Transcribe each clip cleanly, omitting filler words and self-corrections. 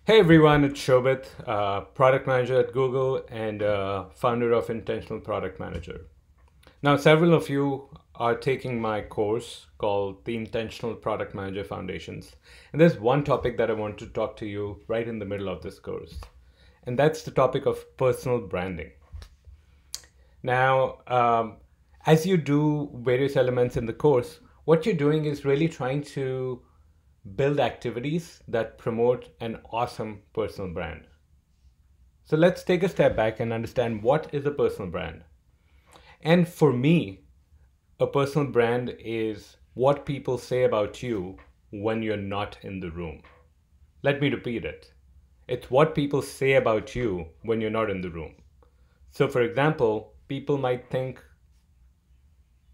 Hey everyone, it's Shobit, product manager at Google and founder of Intentional Product Manager. Now, several of you are taking my course called the Intentional Product Manager Foundations. And there's one topic that I want to talk to you right in the middle of this course, and that's the topic of personal branding. Now, as you do various elements in the course, what you're doing is really trying to build activities that promote an awesome personal brand. So let's take a step back and understand what is a personal brand. And for me, a personal brand is what people say about you when you're not in the room. Let me repeat it. It's what people say about you when you're not in the room. So, for example, people might think,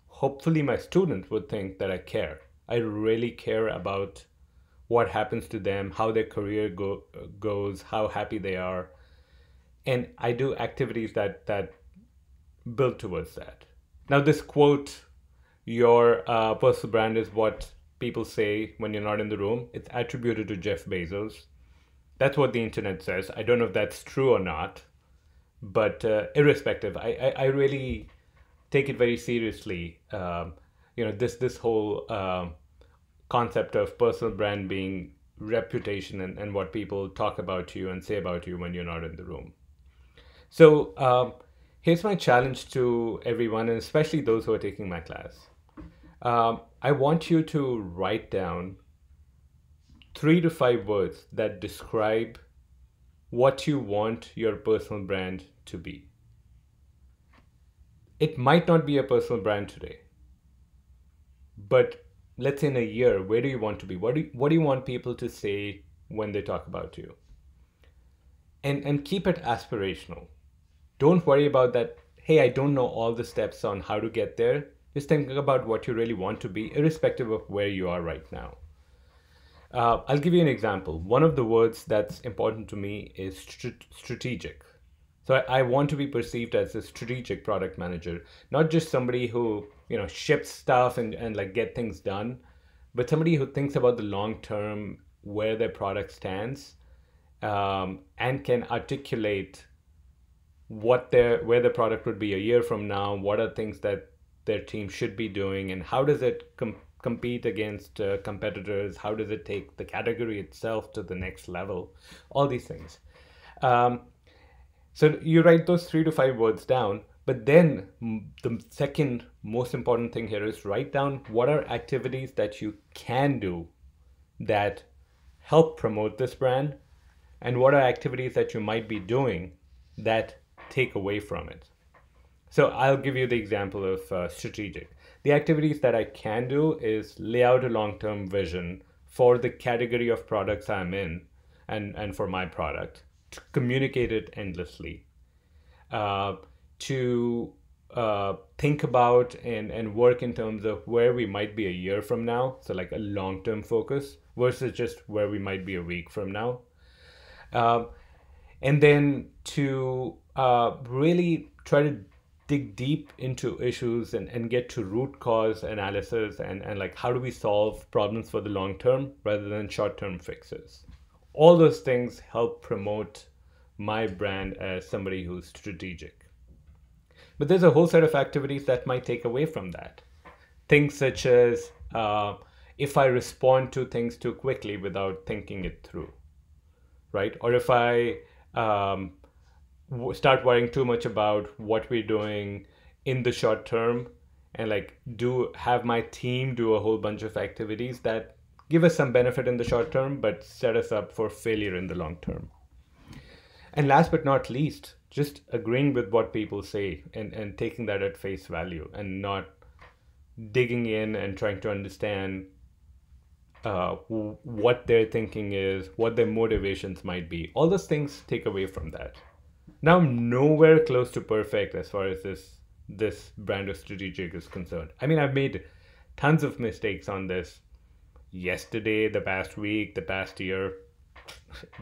hopefully, my students would think that I care. I really care about what happens to them, how their goes, how happy they are. And I do activities that build towards that. Now, this quote, your personal brand is what people say when you're not in the room, it's attributed to Jeff Bezos. That's what the internet says. I don't know if that's true or not, but irrespective, I really take it very seriously. This whole concept of personal brand being reputation and what people talk about you and say about you when you're not in the room. So here's my challenge to everyone, and especially those who are taking my class. I want you to write down 3 to 5 words that describe what you want your personal brand to be. It might not be a personal brand today, but let's say in a year, where do you want to be? What do you want people to say when they talk about you? And keep it aspirational. Don't worry about that. Hey, I don't know all the steps on how to get there. Just think about what you really want to be, irrespective of where you are right now. I'll give you an example. One of the words that's important to me is strategic. So I want to be perceived as a strategic product manager, not just somebody who ships stuff and like get things done, but somebody who thinks about the long term, where their product stands, and can articulate where the product would be a year from now. What are things that their team should be doing, and how does it compete against competitors? How does it take the category itself to the next level? All these things. So you write those 3 to 5 words down, but then the second most important thing here is write down what are activities that you can do that help promote this brand, and what are activities that you might be doing that take away from it. So I'll give you the example of strategic. The activities that I can do is lay out a long-term vision for the category of products I'm in and for my product, to communicate it endlessly, to think about and work in terms of where we might be a year from now. So like a long-term focus versus just where we might be a week from now. And then to really try to dig deep into issues and get to root cause analysis and like how do we solve problems for the long term rather than short term fixes. All those things help promote my brand as somebody who's strategic. But there's a whole set of activities that might take away from that. Things such as if I respond to things too quickly without thinking it through, right? Or if I start worrying too much about what we're doing in the short term and like have my team do a whole bunch of activities that give us some benefit in the short term but set us up for failure in the long term. And last but not least, just agreeing with what people say and taking that at face value and not digging in and trying to understand what their thinking is, what their motivations might be. All those things take away from that. Now, I'm nowhere close to perfect as far as this brand of strategic is concerned. I mean, I've made tons of mistakes on this yesterday, the past week, the past year.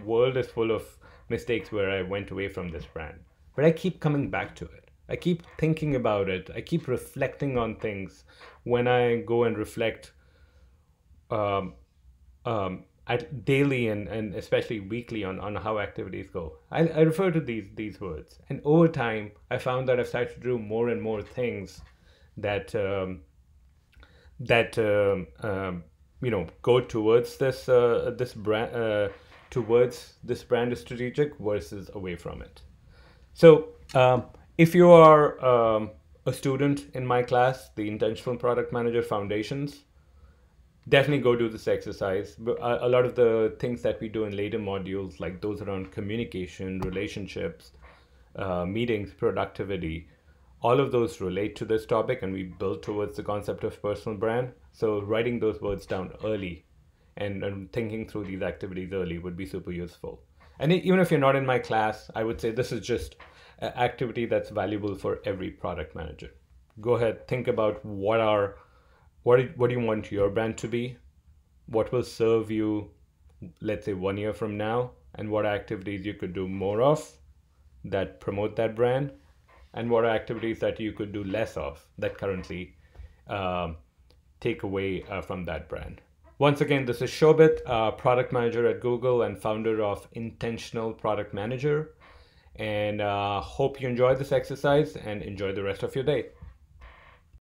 World is full of mistakes where I went away from this brand. But I keep coming back to it. I keep thinking about it. I keep reflecting on things when I go and reflect daily and especially weekly on how activities go. I refer to these words, and over time, I found that I've started to do more and more things that that go towards this brand, towards this brand strategic versus away from it. So if you are a student in my class, the Intentional Product Manager Foundations, definitely go do this exercise. But a lot of the things that we do in later modules, like those around communication, relationships, meetings, productivity, all of those relate to this topic, and we build towards the concept of personal brand. So writing those words down early and thinking through these activities early would be super useful. And even if you're not in my class, I would say this is just an activity that's valuable for every product manager. Go ahead, think about what do you want your brand to be? What will serve you, let's say 1 year from now, and what activities you could do more of that promote that brand, and what are activities that you could do less of that currently take away from that brand. Once again, this is Shobit, product manager at Google and founder of Intentional Product Manager. And hope you enjoy this exercise and enjoy the rest of your day.